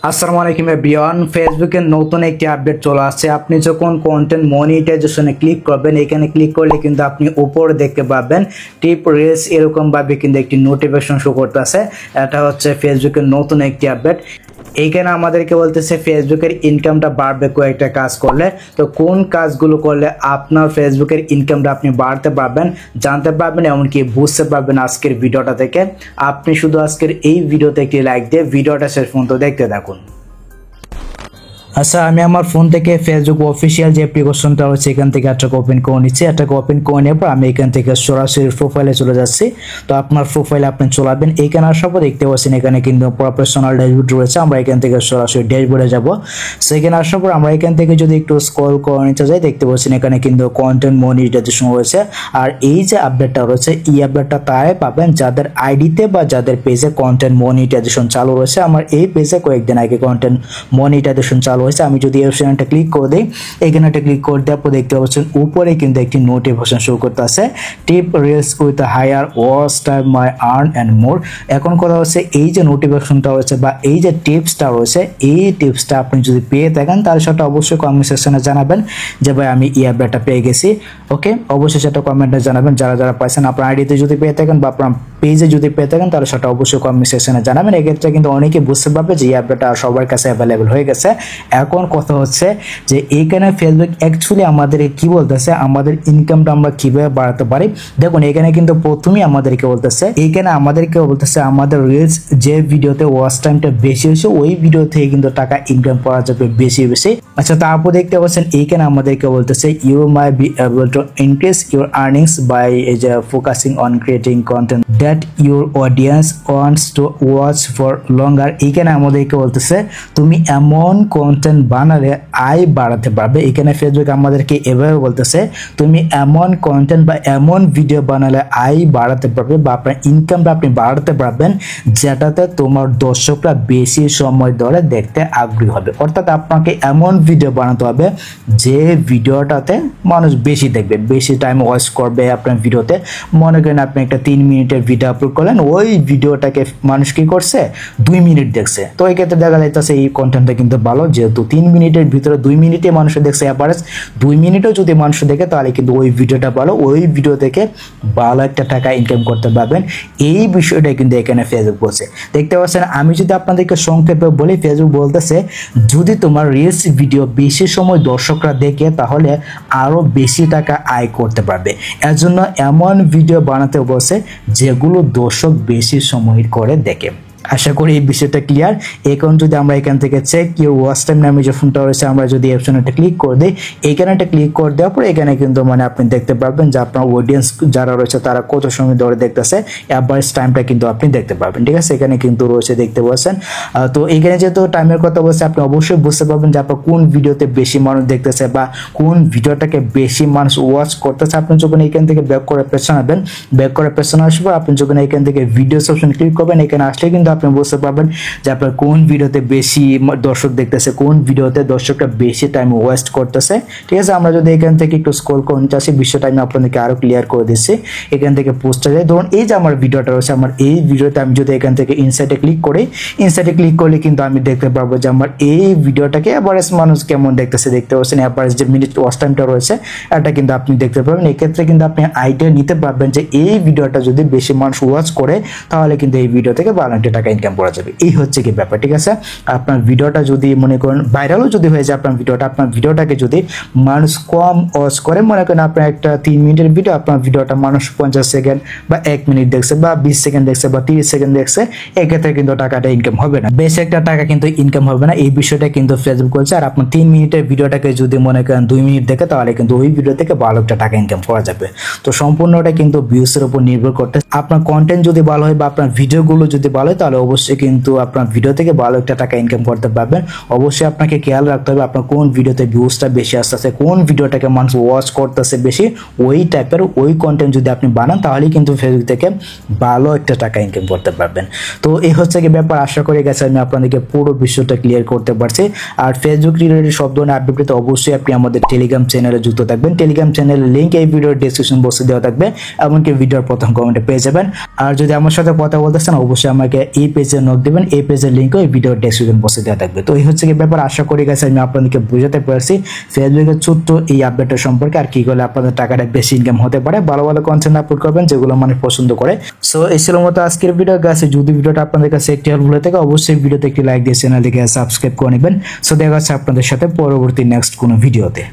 আসসালামু আলাইকুম এভরিওয়ান। ফেসবুকের নতুন একটি আপডেট চলে আসছে। আপনি যখন কন্টেন্ট মনিটাইজেশনে ক্লিক করবেন, এখানে ক্লিক করলে কিন্তু আপনি উপরে দেখতে পাবেন টিপ রিলস এরকম ভাবে কিন্তু একটি নোটিফিকেশন শো করতেছে। এটা হচ্ছে ফেসবুকের নতুন একটি আপডেট। এইখানে আমাদেরকে বলতেছে ফেসবুকের ইনকামটা বাড়বে কয়েকটা কাজ করলে। তো কোন কাজগুলো করলে আপনার ফেসবুকের ইনকামটা আপনি বাড়তে পারবেন, জানতে পারবেন, এমনকি বুঝতে পারবেন আজকের ভিডিওটা থেকে। আপনি শুধু আজকের এই ভিডিওতে একটি লাইক দিয়ে ভিডিওটা শেষ পর্যন্ত দেখতে থাকুন। আচ্ছা, আমি আমার ফোন থেকে ফেসবুক অফিসিয়াল যে অ্যাপ্লিকেশনটা রয়েছে এখান থেকে এটাকে ওপেন করে নিচ্ছি। এটাকে ওপেন করে নেওয়ার পর আমি এখান থেকে সরাসরি প্রোফাইলে চলে যাচ্ছি। তো আপনার প্রোফাইলে আপনি চলাবেন। এইখানে আসার পর দেখতে পাচ্ছেন এখানে কিন্তু প্রফেশনাল ড্যাশবোর্ড রয়েছে। আমরা এখান থেকে সরাসরি ড্যাশবোর্ডে যাব। সেখানে আসার পর আমরা এখান থেকে যদি একটু স্ক্রল করে নিতে যাই, দেখতে পাচ্ছেন এখানে কিন্তু কন্টেন্ট মনিটাইজেশন রয়েছে। আর এই যে আপডেটটা রয়েছে, এই আপডেটটা তারাই পাবেন যাদের আইডিতে বা যাদের পেজে কন্টেন্ট মনিটাইজেশন চালু রয়েছে। আমার এই পেজে কয়েকদিন আগে কন্টেন্ট মনিটাইজেশন চালু হয়েছে। আমি যদি এই অপশনটা ক্লিক করে দিই, এখানে ক্লিক করে দেওয়ার পর দেখতে পাচ্ছেন উপরে কিন্তু একটি নোটিফিকেশন শো করতে আছে, tip reels with higher watch time may earn and more. এখন কথা হচ্ছে এই যে নোটিফিকেশনটা রয়েছে বা এই যে টিপসটা রয়েছে, এই টিপসটা আপনি যদি পেয়ে থাকেন তাহলে সেটা অবশ্যই কমেন্ট সেকশনে জানাবেন যে ভাই আমি এই আপডেটটা পেয়ে গেছি। ওকে, অবশ্যই সেটা কমেন্টে জানাবেন। যারা যারা পাইছেন আপনার আইডিতে যদি পেয়ে থাকেন বা আপনার পেজে যদি পেয়ে থাকেন তাহলে সেটা অবশ্যই কমেন্ট সেকশনে জানাবেন। এক্ষেত্রে কিন্তু অনেকে বুঝতে পারবে যে এই আপডেটটা সবার কাছে অ্যাভেলেবেল হয়ে গেছে। এখন কথা হচ্ছে যে এইখানে ফেসবুক অ্যাকচুয়ালি আমাদের কি বলতেছে, আমাদের ইনকামটা আমরা কিভাবে বাড়াতে পারি। দেখুন এখানে কিন্তু প্রথমেই আমাদেরকে বলতেছে, আমাদের রিলস যে ভিডিওতে ওয়াচ টাইমটা বেশি হয়েছে ওই ভিডিও থেকে কিন্তু টাকা ইনকাম করা যাবে বেশি বেশি। আচ্ছা, তারপর দেখতে পাচ্ছেন এইখানে আমাদেরকে বলতেছে you may be able to increase your earnings by focusing on creating content that your audience wants to watch for longer. এইখানে আমাদেরকে বলতেছে তুমি এমন কন্টেন্ট বানালে আয় বাড়াতে পারবে। এখানে ফেসবুক আমাদেরকে এভাবে বলতেছে তুমি এমন কন্টেন্ট বা এমন ভিডিও বানালে আয় বাড়াতে পারবে বা আপনার ইনকামটা আপনি বাড়াতে পারবেন যেটাতে তোমার দর্শকরা বেশি সময় ধরে দেখতে আগ্রহী হবে। অর্থাৎ আপনাকে এমন ভিডিও বানাতে হবে যে ভিডিওটাতে মানুষ বেশি দেখবে, বেশি টাইম ওয়াচ করবে আপনার ভিডিওতে। মনে করেন আপনি একটা 3 মিনিটের ভিডিও আপলোড করলেন, ওই ভিডিওটাকে মানুষ কি করছে 2 মিনিট দেখছে। তো এই ক্ষেত্রে দেখা যাইতেছে এই কন্টেন্টটা কিন্তু ভালো, যেহেতু 3 মিনিটের ভিতরে 2 মিনিটে মানুষ দেখছে, অ্যাভারেজ 2 মিনিটও যদি মানুষ দেখে তাহলে কিন্তু ওই ভিডিওটা ভালো, ওই ভিডিও থেকে ভালো একটা টাকা ইনকাম করতে পারবেন। এই বিষয়টা কিন্তু এখানে ফেসবুক বলছে। দেখতে পাচ্ছেন আমি যদি আপনাদেরকে সংক্ষেপে বলি, ফেসবুক বলতেছে যদি তোমার রিলস ভিডিও বেশি সময় দর্শকরা দেখে তাহলে আরো বেশি টাকা আয় করতে পারবে। এর জন্য এমন ভিডিও বানাতে বলছে যেগুলো দর্শক বেশি সময় করে দেখে। আশা করি এই বিষয়টা ক্লিয়ার। এখন যদি আমরা এখান থেকে চেক ইউর ওয়াচ টাইম নামে যে ফোনটা রয়েছে, আমরা যদি অপশনটা ক্লিক করে দিই, এখানে ক্লিক করে দেওয়ার পর এখানে কিন্তু আপনি দেখতে পারবেন যে আপনার অডিয়েন্স যারা রয়েছে তারা কত সময় ধরে দেখতেছে, অ্যাভারেজ টাইমটা কিন্তু আপনি দেখতে পারবেন। ঠিক আছে, এখানে কিন্তু রয়েছে দেখতে পাচ্ছেন। তো এখানে যেহেতু টাইমের কথা বলছে আপনি অবশ্যই বুঝতে পারবেন যে আপনার কোন ভিডিওতে বেশি মানুষ দেখতেছে বা কোন ভিডিওটাকে বেশি মানুষ ওয়াচ করতেছে। আপনি যখন এখান থেকে ব্যাক করে পেছনে আসবেন, ব্যাক করে পেছনে আসবে, আপনি যখন এখান থেকে ভিডিওস অপশন ক্লিক করবেন, এখানে আসলে কিন্তু আপনি বুঝতে পারবেন যে আপনার কোন ভিডিওতে বেশি দর্শক দেখতেছে, কোন ভিডিওতে দর্শকরা বেশি টাইম ওয়েস্ট করতেছে। ঠিক আছে, আমরা যদি এখান থেকে একটু স্ক্রল করে নিতে আসি, বিষয়টা আমি আপনাদেরকে আরো ক্লিয়ার করে দিচ্ছি। এখান থেকে পোস্টে যাই, ধরুন এই যে আমার ভিডিওটা রয়েছে, আমার এই ভিডিওতে আমি যদি এখান থেকে ইনসাইটে ক্লিক করি, ইনসাইটে ক্লিক করলে কিন্তু আমি দেখতে পারবো যে আমার এই ভিডিওটাকে এভারেজ মানুষ কেমন দেখতেছে। দেখতে পাচ্ছেন এভারেজ যে মিনিট ওয়াচ টাইমটা রয়েছে এটা কিন্তু আপনি দেখতে পারবেন। এক্ষেত্রে কিন্তু আপনি আইডিয়া নিতে পারবেন যে এই ভিডিওটা যদি বেশি মানুষ ওয়াচ করে তাহলে কিন্তু এই ভিডিও থেকে ভালো একটা টাকা ইনকাম করা যাবে। এই হচ্ছে কি ব্যাপার। ঠিক আছে, আপনার ভিডিওটা যদি মনে করেন ভাইরালও যদি হয়ে যায় আপনার ভিডিওটাকে যদি মানুষ কম ওয়াচ করে, মনে করেন আপনার একটা 3 মিনিটের ভিডিও, আপনার ভিডিওটা মানুষ 50 সেকেন্ড বা 1 মিনিট দেখছে বা 20 সেকেন্ড দেখছে বা 30 সেকেন্ড দেখছে, এক্ষেত্রে কিন্তু টাকাটা ইনকাম হবে না, বেশি একটা টাকা কিন্তু ইনকাম হবে না। এই বিষয়টা কিন্তু ফেসবুক বলছে। আর আপনার 3 মিনিটের ভিডিওটাকে যদি মনে করেন 2 মিনিট দেখে তাহলে কিন্তু ওই ভিডিও থেকে ভালো একটা টাকা ইনকাম করা যাবে। তো সম্পূর্ণটা কিন্তু ভিউসের উপর নির্ভর করতে, আপনার কন্টেন্ট যদি ভালো হয় বা আপনার ভিডিওগুলো যদি ভালো হয় তাহলে অবশ্যই কিন্তু আপনার ভিডিও থেকে ভালো একটা টাকা ইনকাম করতে পারবেন। অবশ্যই আপনাকে খেয়াল রাখতে হবে আপনার কোন ভিডিওতে ভিউজটা বেশি আসতেছে, কোন ভিডিওটাকে মানুষ ওয়াচ করতেছে বেশি, ওই টাইপের ওই কন্টেন্ট যদি আপনি বানান তাহলে কিন্তু ফেসবুক থেকে ভালো একটা টাকা ইনকাম করতে পারবেন। তো এই হচ্ছে কি ব্যাপার। আশা করি গেছে আমি আপনাদেরকে পুরো বিষয়টা ক্লিয়ার করতে পারছি। আর ফেসবুক রিলেটেড সব ধরনের আপডেট পেতে অবশ্যই আপনি আমাদের টেলিগ্রাম চ্যানেলে যুক্ত থাকবেন। টেলিগ্রাম চ্যানেলের লিঙ্ক এই ভিডিওর ডেসক্রিপশন বক্সে দেওয়া থাকবে, এমনকি ভিডিওর প্রথম কমেন্টে পেয়ে যাবেন। আর যদি আমার সাথে কথা বলতে চান অবশ্যই আমাকে এই পেজে নক দিবেন, এই পেজের লিঙ্ক ওই ভিডিও ডেসক্রিপশন বক্সে দেওয়া থাকবে। তো এই হচ্ছে কি ব্যাপার, আশা করি গাইস আমি আপনাদেরকে বুঝাতে পারছি ফেসবুকের ছোট্ট এই আপডেটের সম্পর্কে আর কি করলে আপনাদের টাকাটা বেশি ইনকাম হতে পারে, ভালো ভালো কন্টেন্ট আপলোড করবেন যেগুলো মানুষ পছন্দ করে। সো এই ছিল মতো আজকের ভিডিও গাইস। যদি ভিডিওটা আপনাদের কাছে একটি হেল্পফুল হয়ে থাকে অবশ্যই ভিডিওতে একটি লাইক দিয়ে চ্যানেলটিকে সাবস্ক্রাইব করে নেবেন। সো দেখা হচ্ছে আপনাদের সাথে পরবর্তী নেক্সট কোনো ভিডিওতে।